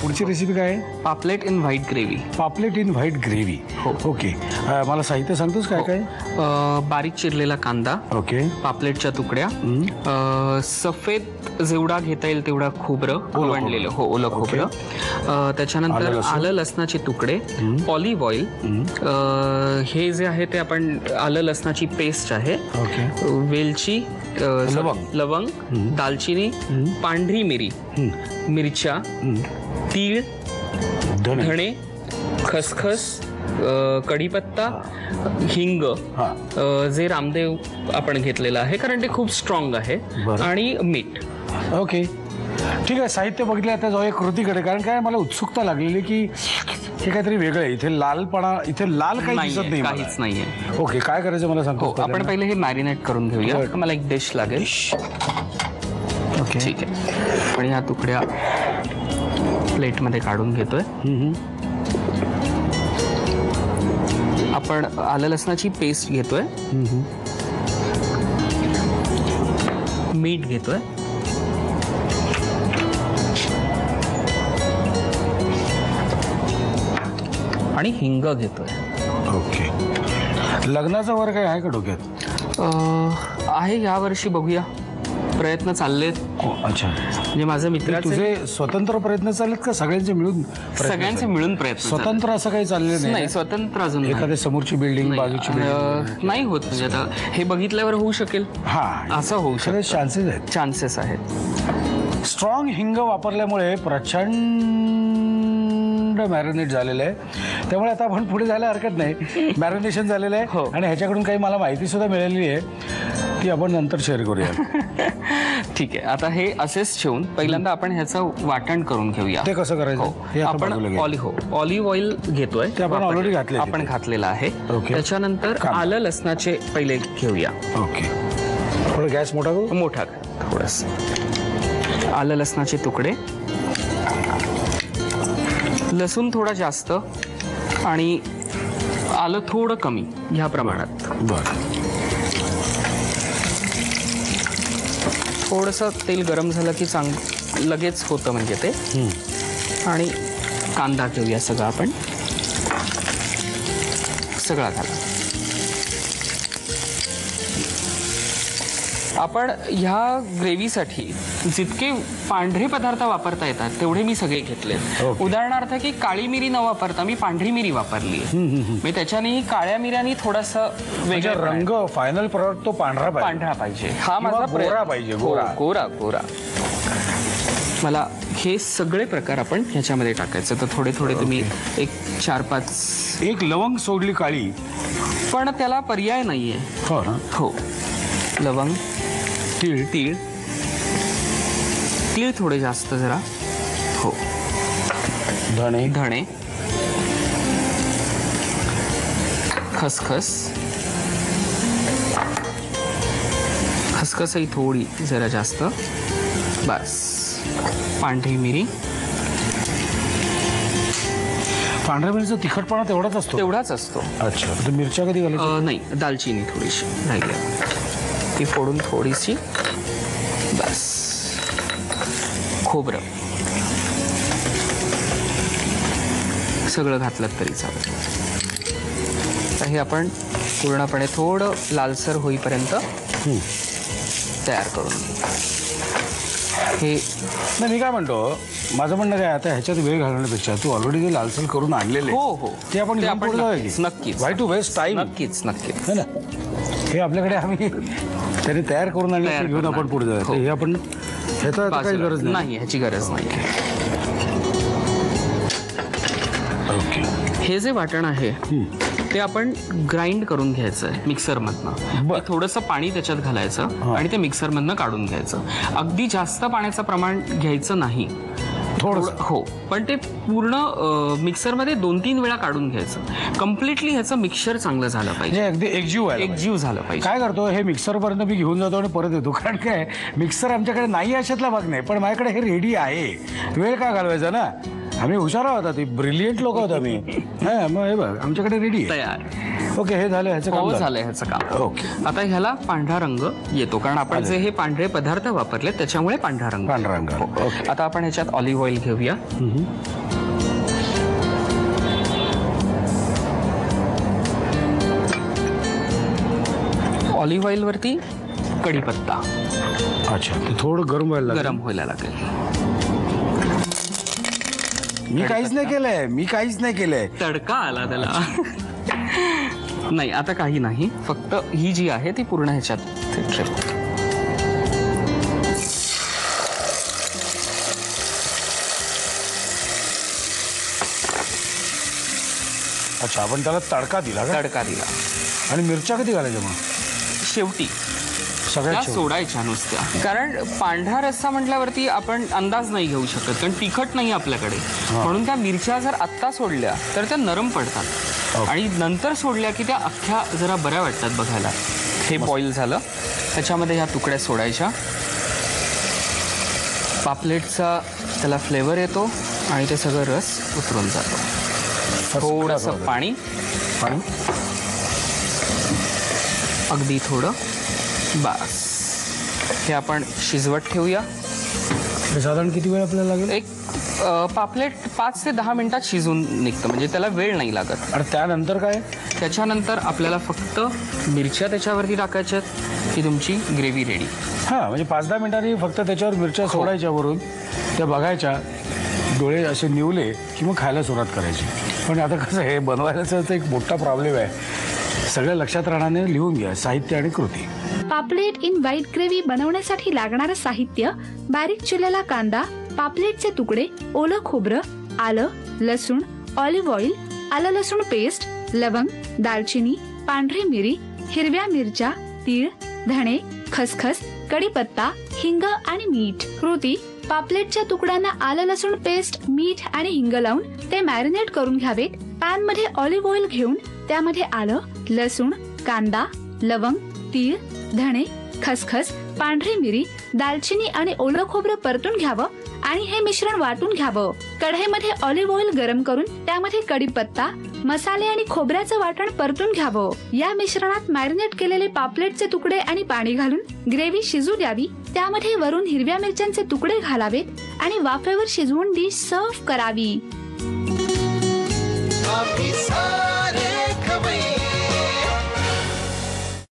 पुढची रेसिपी काय आहे? पापलेट इन व्हाईट ग्रेव्ही. पापलेट इन व्हाईट ग्रेव्ही. ओके, मला साहित्य सांगतोस काय काय? बारीक चिरलेला कांदा, ओके, पापलेटच्या तुकड्या, सफेद जेवढा घेता येईल तेवढा खोबरं वाळलेलं, हो ओलं खोबरं, त्याच्यानंतर आलं लसणाचे तुकडे, ऑलिव्ह ऑइल, हे जे आहे ते आपण आलं लसणाची पेस्ट आहे, वेलची, लवंग, दालचिनी, पांढरी मिरी, मिरच्या, तीळ, धणे, खसखस, कढीपत्ता, हिंग, जे रामदेव आपण घेतलेलं आहे कारण ते खूप स्ट्रॉंग आहे, आणि मीठ. ओके, ठीक आहे. साहित्य बघितलं. आता जाऊया कृतीकडे, कारण काय मला उत्सुकता लागलेली की हे काहीतरी वेगळं आहे. इथे लालपणा, इथे लाल काही दिसत नाही, काहीच नाहीये. ओके, काय करायचं मला सांगतो? आपण पहिले हे मॅरिनेट करून घेऊया. मला एक डिश लागेल. ओके, ठीक आहे. पण ह्या तुकड्या प्लेटमध्ये काढून घेतोय. आपण आलं लसणाची पेस्ट घेतोय, मीठ घेतोय, आणि हिंग घेतोय. ओके, लग्नाचा वर काय आहे का डोक्यात? आहे, यावर्षी बघूया, प्रयत्न चाललेत. अच्छा, म्हणजे माझं मित्र, तुझे स्वतंत्र प्रयत्न चाललेत का सगळ्यांचे मिळून? सगळ्यांचे मिळून प्रयत्न. स्वतंत्र असं काही चाललेलं नाही, स्वतंत्र अजून एखाद्या समोरची बिल्डिंग, बाजूची बिल्डिंग नाही होत. म्हणजे आता हे बघितल्यावर होऊ शकेल, असं होऊ शकेल, चान्सेस आहेत. स्ट्रॉंग हिंग वापरल्यामुळे प्रचंड मॅरिनेट झालेलं आहे, त्यामुळे आता आपण पुढे जायला हरकत नाही. मॅरिनेशन झालेलं आहे आणि ह्याच्याकडून काही मला माहिती सुद्धा मिळालेली आहे, ती आपण नंतर शेअर करूया. ठीक आहे, आता हे असेच ठेवून पहिल्यांदा आपण ह्याचं वाटण करून घेऊया. ते कसं करायचं? आपण ऑलिव्ह ऑइल घेतोय, ते आपण ऑलरेडी घातले, आपण घातलेलं आहे. त्याच्यानंतर आलं लसणाचे पहिले घेऊया. ओके, थोडं गॅस मोठा करू, मोठा थोडस. आलं लसणाचे तुकडे, लसूण थोडा जास्त आणि आलं थोडं कमी, ह्या प्रमाणात. थोडंसं तेल गरम झालं की लगेच होतं म्हणजे ते. आणि कांदा घेऊया सगळा, आपण सगळा घाला. आपण ह्या ग्रेव्हीसाठी जितके पांढरे पदार्थ वापरता येतात तेवढे मी सगळे घेतले. उदाहरणार्थ की काळी मिरी न वापरता मी पांढरी मिरी वापरली आहे. म्हणजे त्याच्याने काळ्या मिऱ्यांनी थोडासा वेगळा रंग, फायनल प्रॉडक्ट तो पांढरा पाहिजे. हा माझा गोरा पाहिजे, गोरा. मला हे सगळे प्रकार आपण ह्याच्यामध्ये टाकायचं. तर थोडे थोडे तुम्ही एक 4-5. एक लवंग सोडली काळी, पण त्याला पर्याय नाहीये. हो, लवंग, तीळ थोडे जास्त जरा. हो, धणे, खसखसही थोडी जरा जास्त. बस, पांढरी मिरी. पांढऱ्या मिरचा तिखटपणा तेवढाच असतो. अच्छा, तर मिरच्या कधी घालायच्या? नाही, दालचिनी थोडीशी राहिली, ती फोडून थोडीशी. बस, खोबरं सगळं घातलं तरी चालेल. तर हे आपण पूर्णपणे थोडं लालसर होईपर्यंत तयार करून. हे नाही, मी काय म्हणतो, माझं म्हणणं काय, आता ह्याच्यात वेळ घालवण्यापेक्षा तू ऑलरेडी जे लालसर करून आणलेले ते आपण नक्कीच. Why to waste time. नक्कीच है ना. हे आपल्याकडे आम्ही त्याने तयार करून आणले, घेऊन आपण पुढे जाऊया. हे आपण ह्याचा काही गरज नाही, ह्याची गरज नाही. ओके, हे जे वाटण आहे ते आपण ग्राइंड करून घ्यायचं आहे मिक्सरमधनं. थोडंसं पाणी त्याच्यात घालायचं आणि ते मिक्सरमधनं काढून घ्यायचं. अगदी जास्त पाण्याचं प्रमाण घ्यायचं नाही, हो, पण ते पूर्ण मिक्सरमध्ये 2-3 वेळा काढून घ्यायचं. कम्प्लिटली ह्याचं मिक्सर चांगलं झालं पाहिजे, अगदी एकजीव झालं पाहिजे. काय करतो, हे मिक्सरपर्यंत मी घेऊन जातो आणि परत येतो, कारण काय मिक्सर आमच्याकडे नाही अशातला भाग नाही, पण माझ्याकडे हे रेडी आहे. वेळ का घालवायचा ना, आम्ही हुशार आहोत, ती ब्रिलियंट लोक आहोत आम्ही. मग हे बघ, आमच्याकडे रेडी आहे तयार. ओके, हे झालं ह्याचं काम झालंय ह्याचं काम. ओके. आता ह्याला पांढरा रंग येतो कारण आपण जे हे पांढरे पदार्थ वापरले त्याच्यामुळे पांढरा रंग. ओके. आता आपण ह्याच्यात ऑलिव्ह ऑइल घेऊया. ऑलिव्ह ऑइल वरती कढीपत्ता. अच्छा, ते थोडं गरम व्हायला लागेल. मी काहीच नाही केलंय. तडका आला त्याला. नाही, आता काही नाही, फक्त ही जी आहे ती पूर्ण ह्याच्यात ठेव. अच्छा, आपण त्याला तडका दिला. आणि मिरच्या कधी घालायच्या मग? शेवटी सगळ्या सोडायच्या नुसत्या, कारण पांढरा रस्सा म्हटल्यावरती आपण अंदाज नाही घेऊ शकत कारण तिखट नाही आपल्याकडे. म्हणून त्या मिरच्या जर आत्ता सोडल्या तर त्या नरम पडतात आणि नंतर सोडल्या की त्या अख्ख्या जरा बऱ्या वाटतात बघायला. हे बॉईल झालं, त्याच्यामध्ये ह्या तुकड्या सोडायच्या. पापलेटचा त्याला फ्लेवर येतो आणि ते सगळं रस उतरून जातो. थोडंसं पाणी अगदी थोडं, बस. हे आपण शिजवत ठेवूया. साधारण किती वेळ आपल्याला लागेल? एक पापलेट 5 ते 10 मिनिटात शिजून निघतं, म्हणजे त्याला वेळ नाही लागत. आणि त्यानंतर काय? त्याच्यानंतर आपल्याला फक्त मिरच्या त्याच्यावरती टाकायच्या की तुमची ग्रेव्ही रेडी. म्हणजे 5-10 मिनिटांनी फक्त त्याच्यावर मिरच्या सोडायच्या वरून, त्या बघायच्या, डोळे असे निवले की मग खायला सुरुवात करायची. पण आता कसं आहे, बनवायलाच एक मोठा प्रॉब्लेम आहे. सगळं लक्षात राहण्याने लिहून घ्या साहित्य आणि कृती. पापलेट इन व्हाईट ग्रेव्ही बनवण्यासाठी लागणारं साहित्य: बारीक चिरलेला कांदा, पापलेटचे तुकडे, ओलं खोबरं, आलं, लसूण, ऑलिव्ह ऑइल, आलं लसूण पेस्ट, लवंग, दालचिनी, पांढरी मिरी, हिरव्या मिरच्या, तीळ, धणे, खसखस, कढीपत्ता, हिंग आणि मीठ. कृती: पापलेटच्या तुकड्यांना आलं लसूण पेस्ट, मीठ आणि हिंग लावून ते मॅरिनेट करून घ्यावेत. पॅन मध्ये ऑलिव्ह ऑइल घेऊन त्यामध्ये आलं, लसूण, कांदा, लवंग, तीळ, धणे, खसखस, पांढरी मिरी, दालचिनी आणि ओलं खोबरं परतून घ्यावं आणि हे मिश्रण वाटून घ्यावं. कढईमध्ये ऑलिव्ह ऑइल गरम करून त्यामध्ये कढीपत्ता, मसाले आणि खोबऱ्याचं वाटण परतून घ्यावं. या मिश्रणात मॅरिनेट केलेले पापलेटचे तुकडे आणि पाणी घालून ग्रेव्ही शिजू द्यावी. त्यामध्ये वरून हिरव्या मिरच्यांचे तुकडे घालावेत आणि वाफेवर शिजवून डिश सर्व्ह करावी.